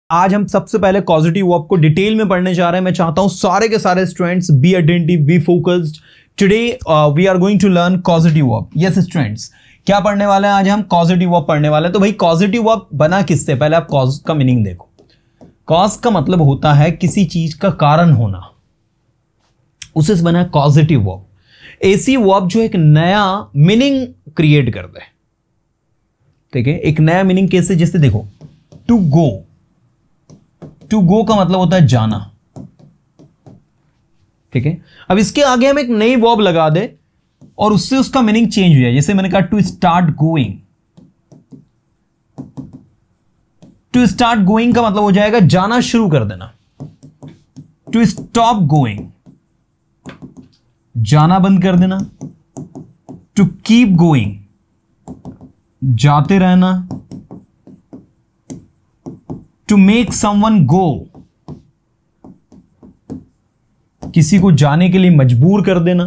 आज हम सबसे पहले कॉजेटिव वर्ब को डिटेल में पढ़ने जा रहे हैं। मैं चाहता हूं सारे के सारे students be attentive, be focused. Today we are going to learn causative verb. Yes students, क्या पढ़ने वाले हैं आज हम? कॉजेटिव वर्ब पढ़ने वाले हैं। तो भाई कॉजेटिव वर्ब बना किससे? पहले आप कॉज का मीनिंग देखो। कॉज का मतलब होता है किसी चीज का कारण होना, उससे बना है कॉजेटिव वर्ब। ऐसी वर्ब जो एक नया मीनिंग क्रिएट कर दे। ठीक है, एक नया मीनिंग कैसे? जैसे देखो, टू गो। टू गो का मतलब होता है जाना। ठीक है, अब इसके आगे हम एक नई वर्ब लगा दे और उससे उसका मीनिंग चेंज हो जाए। जैसे मैंने कहा to start going. To start going का मतलब हो जाएगा जाना शुरू कर देना। टू स्टॉप गोइंग, जाना बंद कर देना। टू कीप गोइंग, जाते रहना। टू मेक समवन गो, किसी को जाने के लिए मजबूर कर देना।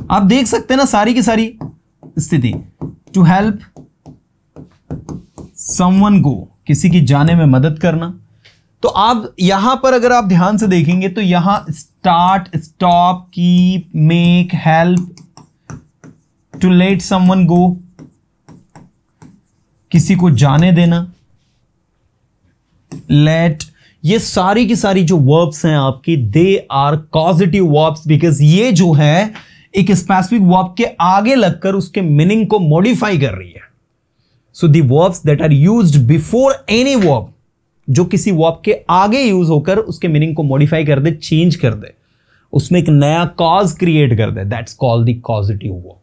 आप देख सकते हैं ना सारी की सारी स्थिति। टू हेल्प समवन गो, किसी की जाने में मदद करना। तो आप यहां पर अगर आप ध्यान से देखेंगे तो यहां start, stop, keep, make, help, to let someone go, किसी को जाने देना, लेट, ये सारी की सारी जो वर्ब्स हैं आपकी, they are causative verbs. Because ये जो है एक स्पेसिफिक वर्ब के आगे लगकर उसके मीनिंग को मॉडिफाई कर रही है। So the verbs that are used before any verb, जो किसी वर्ब के आगे यूज होकर उसके मीनिंग को मॉडिफाई कर दे, चेंज कर दे, उसमें एक नया कॉज क्रिएट कर दे, that's called the causative verb.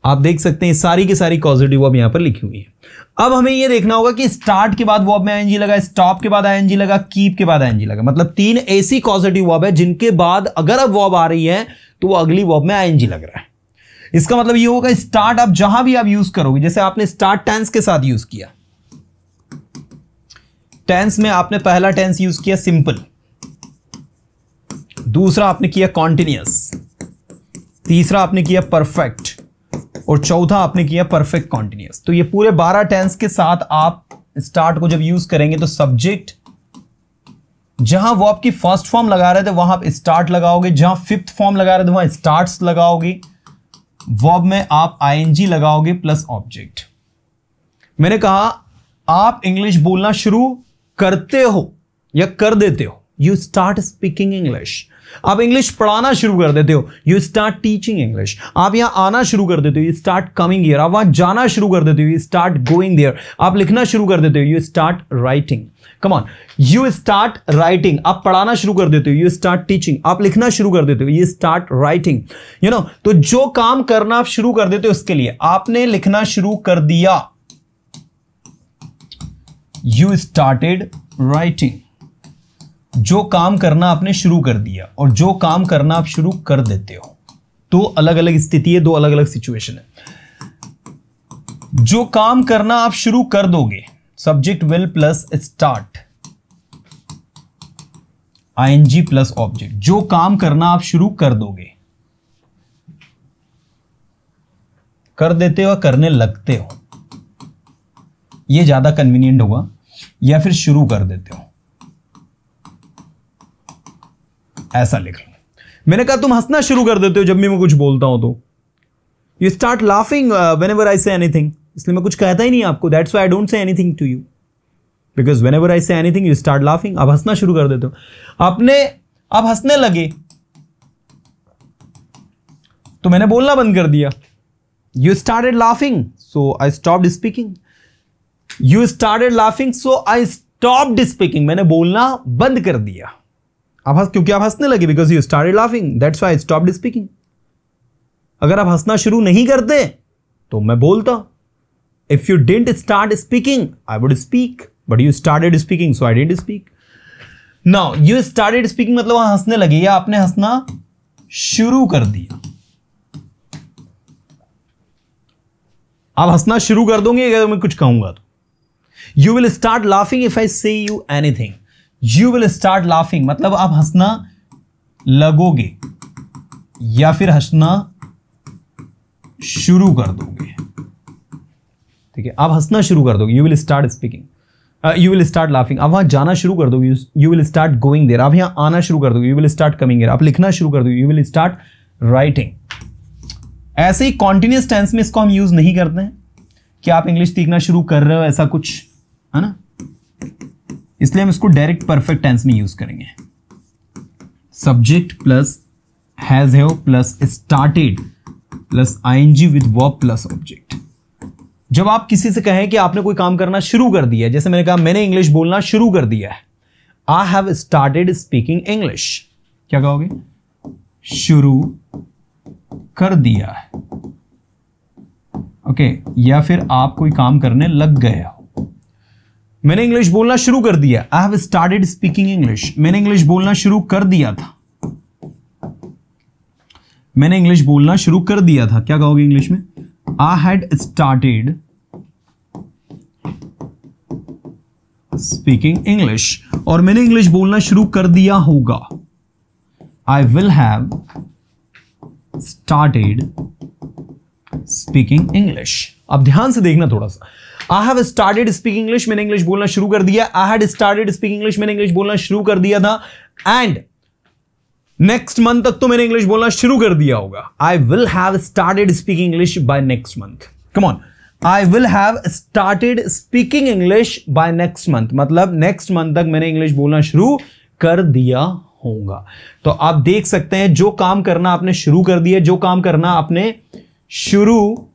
आप देख सकते हैं सारी की सारी कॉजेटिव वर्ब यहां पर लिखी हुई है। अब हमें यह देखना होगा कि स्टार्ट के बाद वर्ब में आईएनजी लगा, स्टॉप के बाद आईएनजी लगा, कीप के बाद आईएनजी लगा। मतलब तीन ऐसी कॉजेटिव वर्ब है जिनके बाद अगर अब वर्ब आ रही है तो वो अगली वर्ब में आईएनजी लग रहा है। इसका मतलब ये होगा स्टार्ट आप जहां भी आप यूज करोगे, जैसे आपने स्टार्ट टेंस के साथ यूज किया। टेंस में आपने पहला टेंस यूज किया सिंपल, दूसरा आपने किया कॉन्टिन्यूअस, तीसरा आपने किया परफेक्ट और चौथा आपने किया परफेक्ट कॉन्टिन्यूअस। तो ये पूरे 12 टेंस के साथ आप स्टार्ट को जब यूज करेंगे तो सब्जेक्ट जहां वर्ब की फर्स्ट फॉर्म लगा रहे थे वहां आप स्टार्ट लगाओगे, जहां फिफ्थ फॉर्म लगा रहे थे वहां स्टार्ट्स लगाओगे, वर्ब में आप आईएनजी लगाओगे प्लस ऑब्जेक्ट। मैंने कहा आप इंग्लिश बोलना शुरू करते हो या कर देते हो, यू स्टार्ट स्पीकिंग इंग्लिश। आप इंग्लिश पढ़ाना शुरू कर देते हो, यू स्टार्ट टीचिंग इंग्लिश। आप यहां आना शुरू कर देते हो, यू स्टार्ट कमिंग हियर। आप वहां जाना शुरू कर देते हो, यू स्टार्ट गोइंग देयर। आप लिखना शुरू कर देते हो, you start writing. Come on, you start writing. आप पढ़ाना शुरू कर देते हो, यू स्टार्ट टीचिंग। आप लिखना शुरू कर देते हो, you start writing. You know, तो जो काम करना आप शुरू कर देते हो उसके लिए आपने लिखना शुरू कर दिया, यू स्टार्टेड राइटिंग। जो काम करना आपने शुरू कर दिया और जो काम करना आप शुरू कर देते हो, दो अलग अलग स्थिति है, दो अलग अलग सिचुएशन है। जो काम करना आप शुरू कर दोगे, subject will plus start, ING plus object. जो काम करना आप शुरू कर दोगे, कर देते हो, करने लगते हो, यह ज्यादा कन्वीनियंट होगा, या फिर शुरू कर देते हो, ऐसा लिख लो। मैंने कहा तुम हंसना शुरू कर देते हो जब भी मैं कुछ बोलता हूं तो, you start laughing whenever I say anything. इसलिए मैं कुछ कहता ही नहीं आपको, that's why I don't say anything to you, because whenever I say anything you start laughing. आप हंसना शुरू कर देते हो, आप हंसने लगे तो मैंने बोलना बंद कर दिया, you started laughing so I stopped speaking. You started laughing so I stopped speaking, मैंने बोलना बंद कर दिया। क्योंकि आप हंसने लगे, because you started laughing, that's why I stopped speaking. अगर आप हंसना शुरू नहीं करते तो मैं बोलता, if you didn't start speaking I would speak, but you started speaking so I didn't speak. Now you started speaking मतलब वहां हंसने लगे या आपने हंसना शुरू कर दिया। आप हंसना शुरू कर दोगे अगर मैं कुछ कहूंगा तो। You will start laughing if I say you anything. You will start laughing मतलब आप हंसना लगोगे या फिर हंसना शुरू कर दोगे। ठीक है, आप हंसना शुरू कर दोगे, you will start speaking. You will start laughing, आप वहां जाना शुरू कर दोगे, you will start going there, आप यहां आना शुरू कर दोगे, you will start coming there, आप लिखना शुरू कर दोगे, यू विल स्टार्ट राइटिंग। ऐसे ही कॉन्टिन्यूस टेंस में इसको हम यूज नहीं करते हैं कि आप इंग्लिश सीखना शुरू कर रहे हो, ऐसा कुछ है ना, इसलिए हम इसको डायरेक्ट परफेक्ट टेंस में यूज करेंगे। Subject plus has have plus started plus ING with verb plus object. जब आप किसी से कहें कि आपने कोई काम करना शुरू कर दिया है, जैसे मैंने कहा मैंने इंग्लिश बोलना शुरू कर दिया है, I have started speaking English, क्या कहोगे? शुरू कर दिया है, ओके। या फिर आप कोई काम करने लग गए हो, मैंने इंग्लिश बोलना शुरू कर दिया, I have started speaking English, मैंने इंग्लिश बोलना शुरू कर दिया था, मैंने इंग्लिश बोलना शुरू कर दिया था, क्या कहोगे इंग्लिश में? I had started speaking English. और मैंने इंग्लिश बोलना शुरू कर दिया होगा, आई will have started speaking English. अब ध्यान से देखना थोड़ा सा, I have started speaking English, मैंने इंग्लिश बोलना शुरू कर दिया, I had started speaking English, मैंने इंग्लिश बोलना शुरू कर दिया था, एंड नेक्स्ट मंथ तक तो मैंने इंग्लिश बोलना शुरू कर दिया होगा, आई will have started speaking English by next month. Come on, I will have started speaking English by next month, मतलब नेक्स्ट मंथ तक मैंने इंग्लिश बोलना शुरू कर दिया होगा। तो आप देख सकते हैं जो काम करना आपने शुरू कर दिया, जो काम करना आपने शुरू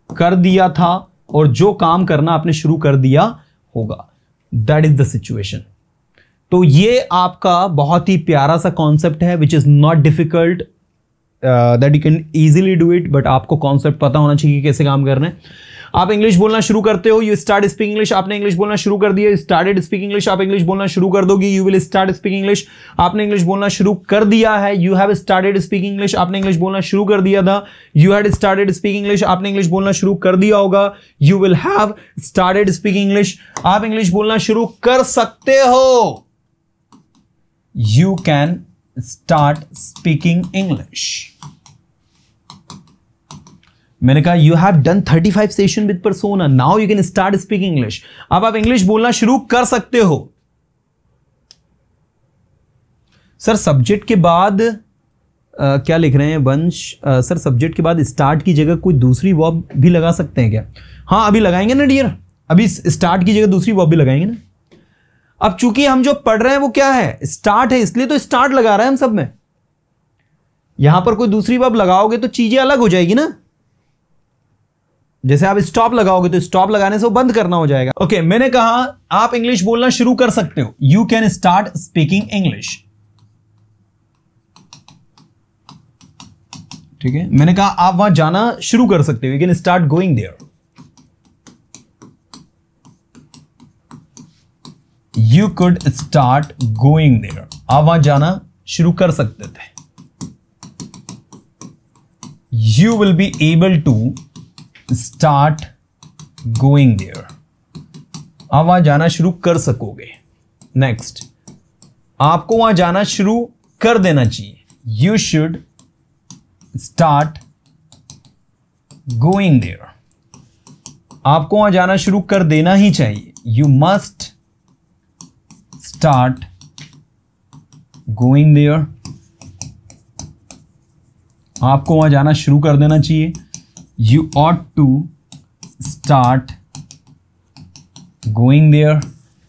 कर दिया था और जो काम करना आपने शुरू कर दिया होगा, दैट इज द सिचुएशन। तो ये आपका बहुत ही प्यारा सा कॉन्सेप्ट है, which is not difficult, that you can easily do it, but आपको कॉन्सेप्ट पता होना चाहिए कैसे काम करना है। आप इंग्लिश बोलना शुरू करते हो, यू स्टार्ट स्पीकिंग इंग्लिश, आपने इंग्लिश बोलना शुरू कर दिया, स्टार्टेड स्पीकिंग इंग्लिश, आप इंग्लिश बोलना शुरू कर दोगे, you will start speaking English, आपने इंग्लिश बोलना शुरू कर दिया है, you have started speaking English, आपने इंग्लिश बोलना शुरू कर दिया था, you had started speaking English, आपने इंग्लिश बोलना शुरू कर दिया होगा, you will have started speaking English, आप इंग्लिश बोलना शुरू कर सकते हो, you can start speaking English। मैंने कहा you have done 35 session with persona, now you can start speaking English। अब आप इंग्लिश बोलना शुरू कर सकते हो। सर सब्जेक्ट के बाद क्या लिख रहे हैं वंश? सर सब्जेक्ट के बाद स्टार्ट की जगह कोई दूसरी वर्ब भी लगा सकते हैं क्या? हाँ अभी लगाएंगे ना डियर, अभी स्टार्ट की जगह दूसरी वर्ब भी लगाएंगे ना। अब चूंकि हम जो पढ़ रहे हैं वो क्या है? स्टार्ट है, इसलिए तो स्टार्ट लगा रहे हैं हम सब में। यहां पर कोई दूसरी वर्ब लगाओगे तो चीजें अलग हो जाएगी ना। जैसे आप स्टॉप लगाओगे तो स्टॉप लगाने से वो बंद करना हो जाएगा। ओके, मैंने कहा आप इंग्लिश बोलना शुरू कर सकते हो, you can start speaking English. ठीक है, मैंने कहा आप वहां जाना शुरू कर सकते हो, you can start going there. You could start going there, आप वहां जाना शुरू कर सकते थे। You will be able to start going there, आप वहां जाना शुरू कर सकोगे। नेक्स्ट, आपको वहां जाना शुरू कर देना चाहिए, You should start going there, आपको वहां जाना शुरू कर देना ही चाहिए, You must start going there, आपको वहां जाना शुरू कर देना चाहिए, you ought to start going there।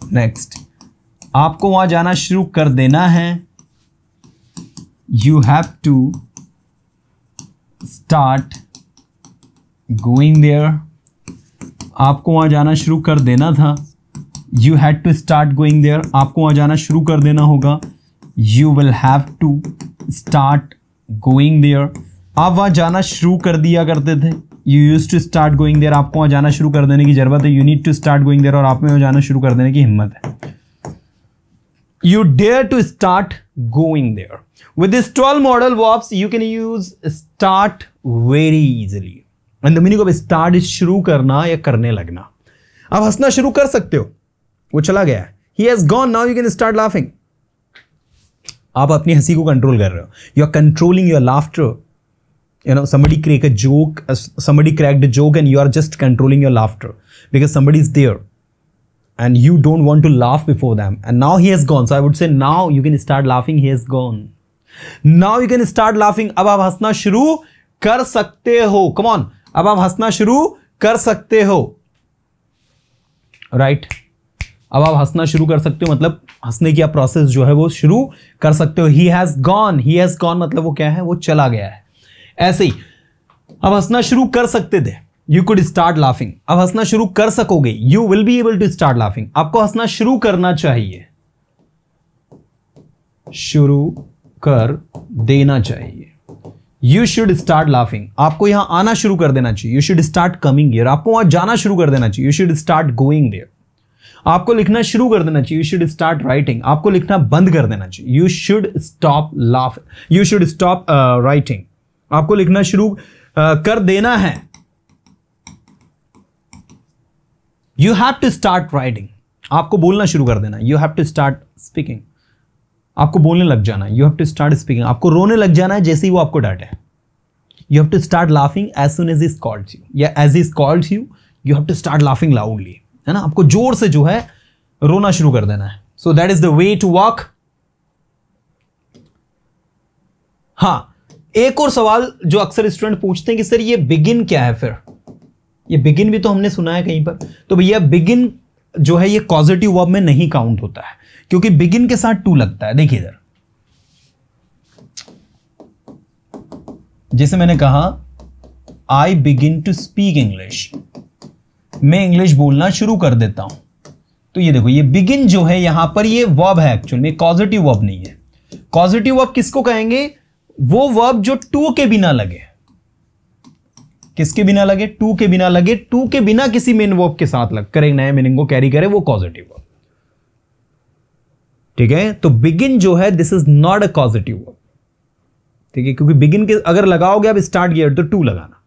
next, आपको वहां जाना शुरू कर देना है, you have to start going there, आपको वहां जाना शुरू कर देना था, You had to start going there, आपको वहां जाना शुरू कर देना होगा, You will have to start going there, आप वहां जाना शुरू कर दिया करते थे, You used to start going there, आपको वहां जाना शुरू कर देने की जरूरत है, You need to start going there, और आप में वहां जाना शुरू कर देने की हिम्मत है, You dare to start going there। With this 12 modal verbs you can use start very easily, and the meaning of start is शुरू करना या करने लगना। आप हंसना शुरू कर सकते हो, वो चला गया है, he has gone, now you can start laughing। आप अपनी हंसी को कंट्रोल कर रहे हो, you are controlling your laughter, you know, somebody cracked a joke and you are just controlling your laughter because somebody is there, and you don't want to laugh before them, and now he has gone, so I would say now you can start laughing. He has gone, now you can start laughing. अब आप हंसना शुरू कर सकते हो. Come on, अब आप हंसना शुरू कर सकते हो. राइट, अब आप हंसना शुरू कर सकते हो, मतलब हंसने की आप प्रोसेस जो है वो शुरू कर सकते हो. He has gone, he has gone मतलब वो क्या है, वो चला गया है. ऐसे ही अब हंसना शुरू कर सकते थे. You could start laughing. अब हंसना शुरू कर सकोगे. You will be able to start laughing. आपको हंसना शुरू करना चाहिए, शुरू कर देना चाहिए. You should start laughing. आपको यहां आना शुरू कर देना चाहिए. You should start coming here. आपको वहां जाना शुरू कर देना चाहिए. You should start going there. आपको लिखना शुरू कर देना चाहिए. You should start writing. आपको लिखना बंद कर देना चाहिए. You should stop laugh. You should stop writing. आपको लिखना शुरू कर देना है. You have to start writing. आपको बोलना शुरू कर देना. You have to start speaking. आपको बोलने लग जाना है. You have to start speaking. आपको रोने लग जाना है जैसे ही वो आपको डांटे. You have to start laughing as soon as he called you, या as he called you. You have to start laughing loudly, है ना. आपको जोर से जो है रोना शुरू कर देना है. So that is the way to walk. हां, एक और सवाल जो अक्सर स्टूडेंट पूछते हैं कि सर ये बिगिन क्या है. फिर ये बिगिन भी तो हमने सुना है कहीं पर. तो भैया बिगिन जो है ये कॉजेटिव वर्ब में नहीं काउंट होता है, क्योंकि बिगिन के साथ टू लगता है. देखिए इधर, जैसे मैंने कहा I begin to speak English. मैं इंग्लिश बोलना शुरू कर देता हूं. तो ये देखो, ये बिगिन जो है यहां पर ये वर्ब है, एक्चुअल में कॉजेटिव वर्ब नहीं है. कॉजेटिव वर्ब किसको कहेंगे? वो वर्ब जो टू के बिना लगे. किसके बिना लगे? टू के बिना लगे. टू के बिना किसी मेन वर्ब के साथ लग कर एक नए मीनिंग को कैरी करे, वो कॉजेटिव वर्ब. ठीक है, तो बिगिन जो है this is not a causative verb. ठीक है, क्योंकि बिगिन के अगर लगाओगे आप स्टार्ट किया तो टू लगाना.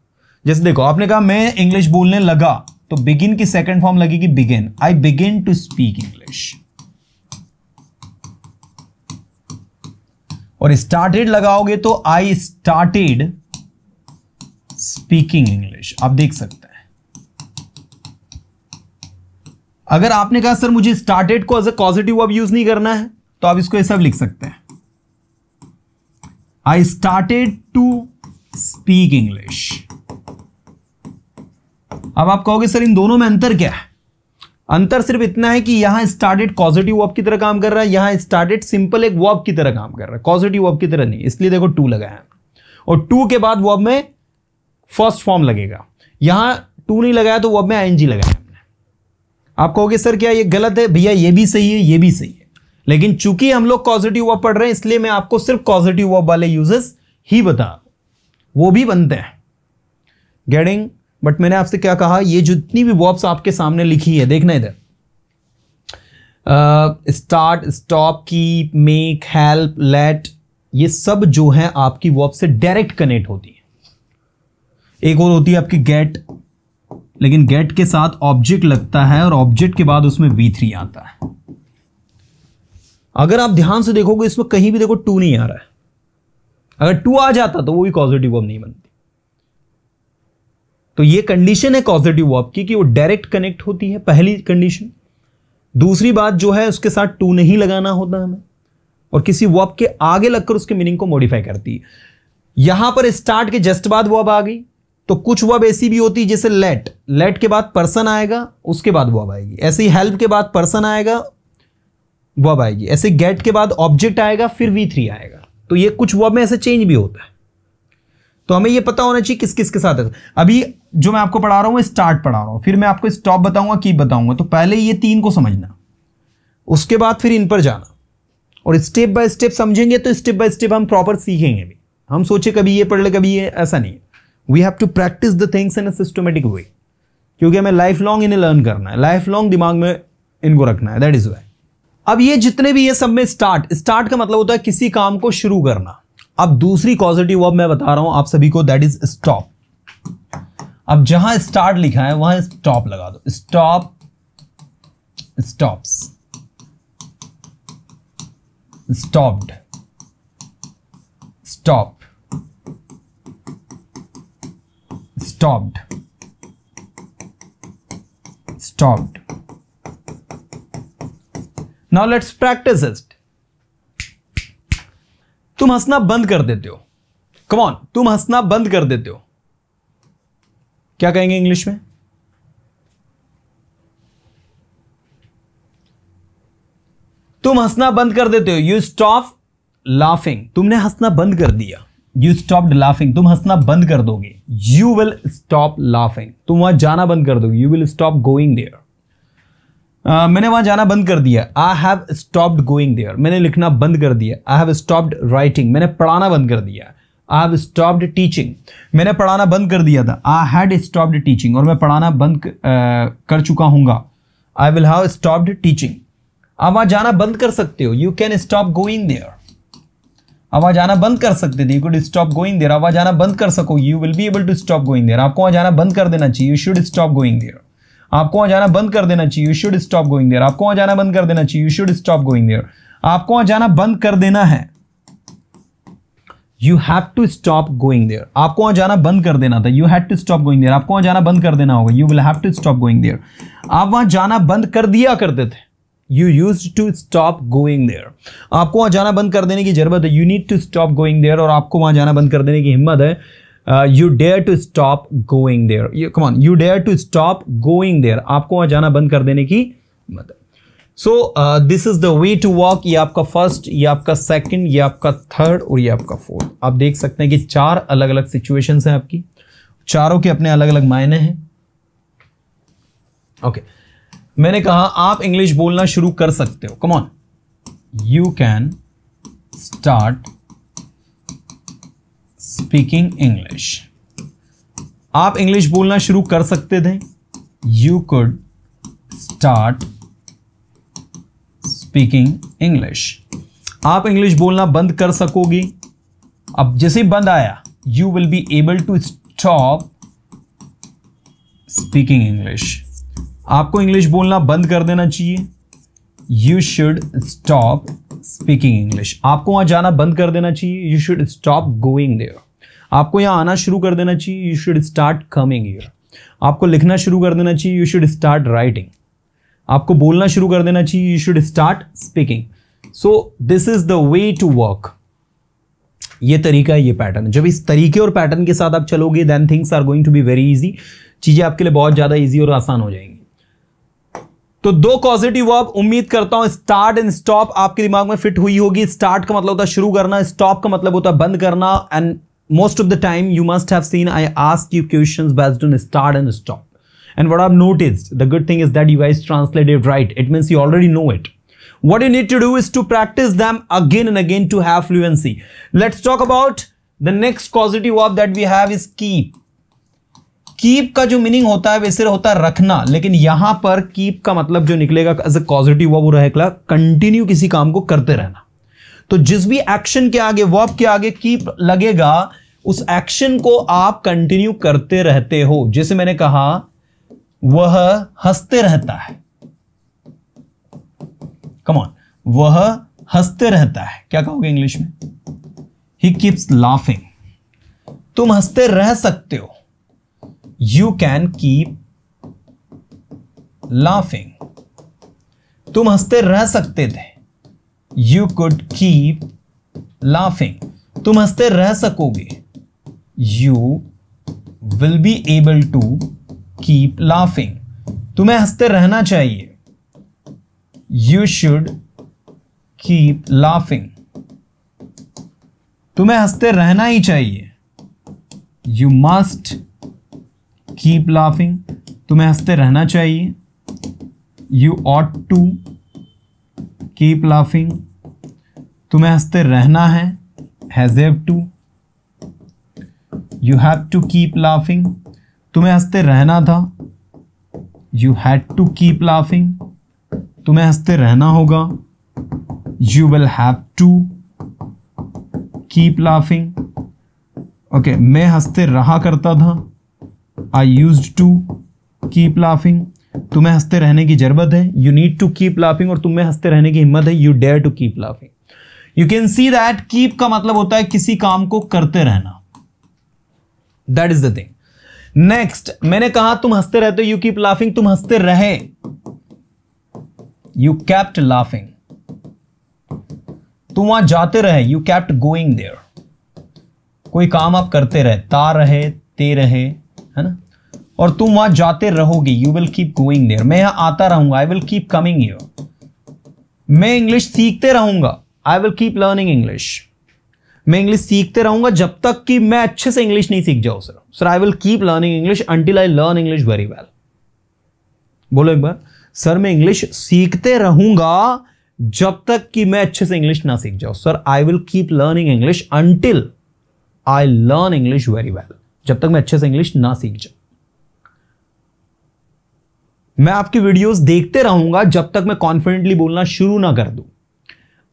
जैसे देखो, आपने कहा मैं इंग्लिश बोलने लगा, तो बिगिन की सेकंड फॉर्म लगेगी begin. I begin to speak English. और स्टार्टेड लगाओगे तो आई स्टार्टेड स्पीकिंग इंग्लिश. आप देख सकते हैं. अगर आपने कहा सर मुझे स्टार्टेड को as a positive verb use नहीं करना है, तो आप इसको ऐसा भी लिख सकते हैं, I started to speak English. अब आप कहोगे सर इन दोनों में अंतर क्या है? अंतर सिर्फ इतना है कि यहां स्टार्टेड पॉजिटिव वर्ब की तरह काम कर रहा है, यहां स्टार्टेड सिंपल एक वर्ब की तरह काम कर रहा है, पॉजिटिव वर्ब की तरह नहीं. इसलिए देखो टू लगाया है, और टू के बाद वर्ब में फर्स्ट फॉर्म लगेगा. यहां टू नहीं लगाया तो वर्ब में आईएनजी लगाया हमने. आप कहोगे सर क्या ये गलत है? भैया ये भी सही है, ये भी सही है, लेकिन चूंकि हम लोग पॉजिटिव वर्ब पढ़ रहे हैं इसलिए मैं आपको सिर्फ पॉजिटिव वर्ब वाले यूजेस ही बता रहा हूं. वो भी बनते हैं, गेटिंग. बट मैंने आपसे क्या कहा, ये जितनी भी वर्ब्स आपके सामने लिखी है, देखना इधर, start, stop, keep, make, help, let, ये सब जो है आपकी वर्ब से डायरेक्ट कनेक्ट होती है. एक और होती है आपकी गेट, लेकिन गेट के साथ ऑब्जेक्ट लगता है और ऑब्जेक्ट के बाद उसमें V3 आता है. अगर आप ध्यान से देखोगे इसमें कहीं भी देखो टू नहीं आ रहा है. अगर टू आ जाता तो वो भी पॉजिटिव वर्ब नहीं बनती. तो ये कंडीशन है पॉजिटिव वर्ब की कि वो डायरेक्ट कनेक्ट होती है, पहली कंडीशन. दूसरी बात जो है उसके साथ टू नहीं लगाना होता हमें, और किसी वर्ब के आगे लगकर उसके मीनिंग को मॉडिफाई करती है. यहां पर स्टार्ट के जस्ट बाद वर्ब आ गई, तो कुछ वर्ब ऐसी भी होती है जैसे लेट, लेट के बाद पर्सन आएगा उसके बाद वर्ब आएगी. ऐसे ही हेल्प के बाद पर्सन आएगा वर्ब आएगी. ऐसे गेट के बाद ऑब्जेक्ट आएगा फिर V3 आएगा. तो ये कुछ वर्ब में ऐसे चेंज भी होता है. तो हमें ये पता होना चाहिए किस किस के साथ है. अभी जो मैं आपको पढ़ा रहा हूं स्टार्ट पढ़ा रहा हूं, फिर मैं आपको स्टॉप बताऊंगा, कीप बताऊंगा. तो पहले ये तीन को समझना, उसके बाद फिर इन पर जाना, और स्टेप बाय स्टेप समझेंगे तो स्टेप बाय स्टेप हम प्रॉपर सीखेंगे भी. हम सोचे कभी ये पढ़ ले कभी ये, ऐसा नहीं है. We have to practise the things in a systematic way, क्योंकि हमें लाइफ लॉन्ग इन्हें लर्न करना है, लाइफ लॉन्ग दिमाग में इनको रखना है. That is why. अब ये जितने भी ये सब में स्टार्ट, स्टार्ट का मतलब होता है किसी काम को शुरू करना. अब दूसरी पॉजिटिव वर्ब मैं बता रहा हूं आप सभी को, दैट इज स्टॉप. अब जहां स्टार्ट लिखा है वहां स्टॉप लगा दो. Stop, stops, stopped, stop, stopped, stopped, now let's practice it. तुम हंसना बंद कर देते हो, कम ऑन, तुम हंसना बंद कर देते हो, क्या कहेंगे इंग्लिश में? तुम हंसना बंद कर देते हो, यू स्टॉप लाफिंग। तुमने हंसना बंद कर दिया, यू स्टॉप्ड लाफिंग। तुम हंसना बंद कर दोगे, यू विल स्टॉप लाफिंग। तुम वहां जाना बंद कर दोगे, you will stop going there. मैंने वहां जाना बंद कर दिया, I have stopped going there. मैंने लिखना बंद कर दिया, आई हैव स्टॉप्ड राइटिंग। मैंने पढ़ाना बंद कर दिया, आई हैव स्टॉप्ड टीचिंग। मैंने पढ़ाना बंद कर दिया था, आई हैड स्टॉप्ड टीचिंग, और मैं पढ़ाना बंद कर चुका हूंगा, I will have stopped teaching. आप वहां जाना बंद कर सकते हो, you can stop going there. आप वहां जाना बंद कर सकते थे, you could stop going there. आप वहां जाना बंद कर सको, you will be able to stop going there. आपको वहां जाना बंद कर देना चाहिए, you should stop going there. आपको वहां जाना बंद कर देना चाहिए, you should stop going there. आपको वहां जाना बंद कर देना चाहिए, you should stop going there. आपको वहां जाना बंद कर देना है, you have to stop going there. आपको वहां जाना बंद कर देना था, you had to stop going there. आपको वहां जाना बंद कर देना होगा, you will have to stop going there. आप वहां जाना बंद कर दिया करते थे, you used to stop going there. आपको वहां जाना बंद कर देने की जरूरत है, you need to stop going there. और आपको वहां जाना बंद कर देने की हिम्मत है, you dare to stop going there. Come on, you dare to stop going there. आपको वहां जाना बंद कर देने की हिम्मत है। So this is the way to walk. ये आपका फर्स्ट, ये आपका सेकंड, ये आपका थर्ड और ये आपका फोर्थ। आप देख सकते हैं कि 4 अलग अलग सिचुएशंस हैं आपकी, चारों के अपने अलग अलग मायने हैं। ओके, मैंने कहा आप इंग्लिश बोलना शुरू कर सकते हो, come on, you can start speaking English. आप इंग्लिश बोलना शुरू कर सकते थे, you could start speaking English. आप इंग्लिश बोलना बंद कर सकोगे, अब जैसे ही बंद आया, you will be able to stop speaking English. आपको इंग्लिश बोलना बंद कर देना चाहिए, you should stop speaking English. आपको वहां जाना बंद कर देना चाहिए, you should stop going there. आपको यहां आना शुरू कर देना चाहिए, you should start coming here. आपको लिखना शुरू कर देना चाहिए, यू शुड स्टार्ट राइटिंग। आपको बोलना शुरू कर देना चाहिए, you should start speaking. So this is the way to work. ये तरीका है, ये पैटर्न है। जब इस तरीके और पैटर्न के साथ आप चलोगे, then things are going to be very easy. चीजें आपके लिए बहुत ज्यादा इजी और आसान हो जाएंगी। तो 2 पॉजिटिव वर्ब, उम्मीद करता हूं स्टार्ट एंड स्टॉप आपके दिमाग में फिट हुई होगी। स्टार्ट का मतलब होता है शुरू करना, स्टॉप का मतलब होता है बंद करना। And most of the time you must have seen I asked you questions based on start and stop, and what I have noticed, the good thing is that you guys translated right. It means you already know it. What you need to do is to practice them again and again to have fluency. Let's talk about the next causative verb that we have is keep. Keep का जो meaning होता है वैसे होता है रखना, लेकिन यहां पर कीप का मतलब जो निकलेगा एज ए पॉजिटिव वर्ब वो रहेगा कंटिन्यू किसी काम को करते रहना। तो जिस भी एक्शन के आगे, वर्ब के आगे कीप लगेगा, उस एक्शन को आप कंटिन्यू करते रहते हो। जैसे मैंने कहा वह हंसते रहता है, कम ऑन, वह हंसते रहता है, क्या कहोगे इंग्लिश में? He keeps laughing. तुम हंसते रह सकते हो, यू कैन कीप लाफिंग। तुम हंसते रह सकते थे, यू कुड कीप लाफिंग। तुम हंसते रह सकोगे, you will be able to keep laughing. तुम्हें हंसते रहना चाहिए, You should keep laughing. तुम्हें हंसते रहना ही चाहिए, You must keep laughing. तुम्हें हंसते रहना चाहिए, You ought to keep laughing. तुम्हें हंसते रहना है, have to. You have to keep laughing. तुम्हें हंसते रहना था, You had to keep laughing. तुम्हें हंसते रहना होगा, you will have to keep laughing. Okay, मैं हंसते रहा करता था, I used to keep laughing. तुम्हें हंसते रहने की जरूरत है, you need to keep laughing. और तुम्हें हंसते रहने की हिम्मत है, you dare to keep laughing. You can see that keep का मतलब होता है किसी काम को करते रहना, that is the thing. Next, मैंने कहा तुम हंसते रहते हो, यू कीप लाफिंग। तुम हंसते रहे, You kept laughing. तुम वहां जाते रहे, यू कैप्ट गोइंग देयर। कोई काम आप करते रहे, ता रहे, ते रहे, है ना, और तुम वहां जाते रहोगे, you will keep going there. मैं यहां आता रहूंगा, I will keep coming here. मैं इंग्लिश सीखते रहूंगा, I will keep learning English. मैं इंग्लिश सीखते रहूंगा जब तक कि मैं अच्छे से इंग्लिश नहीं सीख जाऊं sir. I will keep learning English until I learn English very well. बोलो एक बार, सर मैं इंग्लिश सीखते रहूंगा जब तक कि मैं अच्छे से इंग्लिश ना सीख जाऊं। Sir I will keep learning English until I learn English very well. जब तक मैं अच्छे से इंग्लिश ना सीख जाऊं। मैं आपकी वीडियोस देखते रहूंगा जब तक मैं कॉन्फिडेंटली बोलना शुरू ना कर दूं।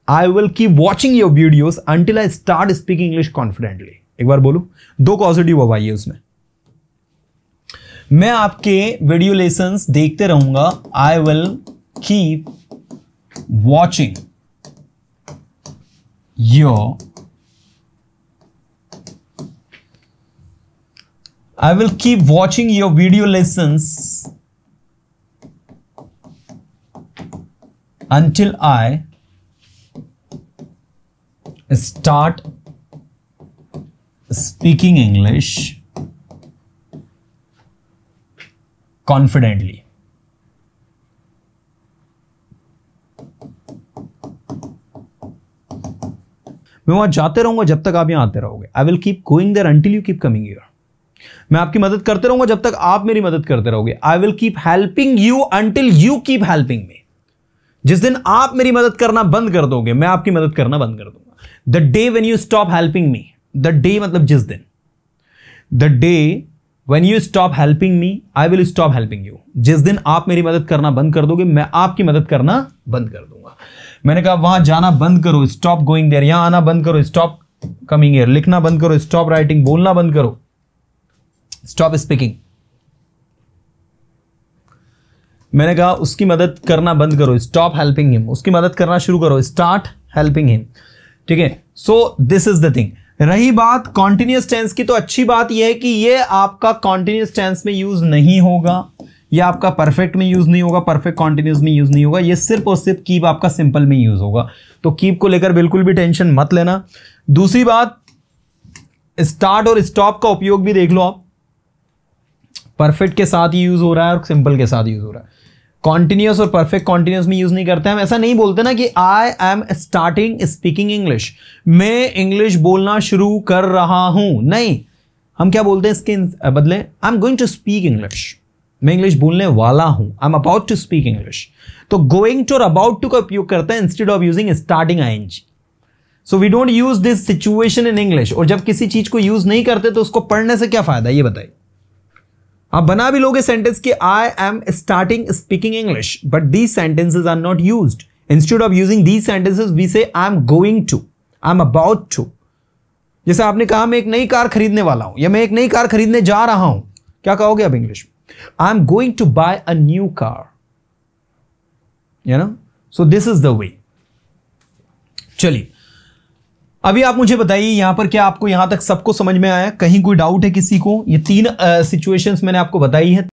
आई will keep watching your videos until I start speaking English confidently. एक बार बोलो, दो पॉजिटिव हो भाई उसमें। मैं आपके वीडियो लेसन्स देखते रहूंगा, I will keep watching your I will keep watching your video lessons until I start speaking English confidently. मैं वहां जाते रहूंगा जब तक आप यहां आते रहोगे। I will keep going there until you keep coming here. मैं आपकी मदद करते रहूंगा जब तक आप मेरी मदद करते रहोगे। आई will keep helping you until you keep helping me. जिस दिन आप मेरी मदद करना बंद कर दोगे, मैं आपकी मदद करना बंद कर दूंगा। The day when you stop helping me, the day मतलब जिस दिन, the day when you stop helping me I will stop helping you. जिस दिन आप मेरी मदद करना बंद कर दोगे, मैं आपकी मदद करना बंद कर दूंगा। मैंने कहा वहां जाना बंद करो, स्टॉप गोइंग देयर। यहां आना बंद करो, स्टॉप कमिंग हियर। लिखना बंद करो, स्टॉप राइटिंग। बोलना बंद करो, स्टॉप स्पीकिंग। मैंने कहा उसकी मदद करना बंद करो, स्टॉप हेल्पिंग हिम। उसकी मदद करना शुरू करो, स्टार्ट हेल्पिंग हिम। ठीक है, so this is the thing. रही बात कॉन्टिन्यूअस टेंस की, तो अच्छी बात यह है कि ये आपका कॉन्टिन्यूअस टेंस में यूज नहीं होगा, ये आपका परफेक्ट में यूज नहीं होगा, परफेक्ट कॉन्टिन्यूअस में यूज नहीं होगा। ये सिर्फ और सिर्फ कीप आपका सिंपल में यूज होगा। तो कीप को लेकर बिल्कुल भी टेंशन मत लेना। दूसरी बात, स्टार्ट और स्टॉप का उपयोग भी देख लो आप। परफेक्ट के साथ ही यूज हो रहा है और सिंपल के साथ यूज हो रहा है। कॉन्टिन्यूअस और परफेक्ट कॉन्टिन्यूअस में यूज नहीं करते हम। ऐसा नहीं बोलते ना कि I am starting speaking English, मैं इंग्लिश बोलना शुरू कर रहा हूं। नहीं, हम क्या बोलते हैं इसके बदले, I am going to speak English. मैं इंग्लिश बोलने वाला हूं, I am about to speak English. तो गोइंग टू और अबाउट टू का उपयोग करते हैं instead of using starting ING. So we don't use this situation in English. और जब किसी चीज को यूज नहीं करते तो उसको पढ़ने से क्या फायदा, ये बताइए। आप बना भी लोगे सेंटेंस कि I am starting speaking English, but these sentences are not used. Instead of using these sentences we say I am going to, I am about to. जैसे आपने कहा मैं एक नई कार खरीदने वाला हूं, या मैं एक नई कार खरीदने जा रहा हूं, क्या कहोगे आप इंग्लिश में? I am going to buy a new car, you know. So this is the way. चलिए, अभी आप मुझे बताइए यहां पर क्या आपको यहां तक सबको समझ में आया? कहीं कोई डाउट है किसी को? ये तीन सिचुएशंस मैंने आपको बताई है।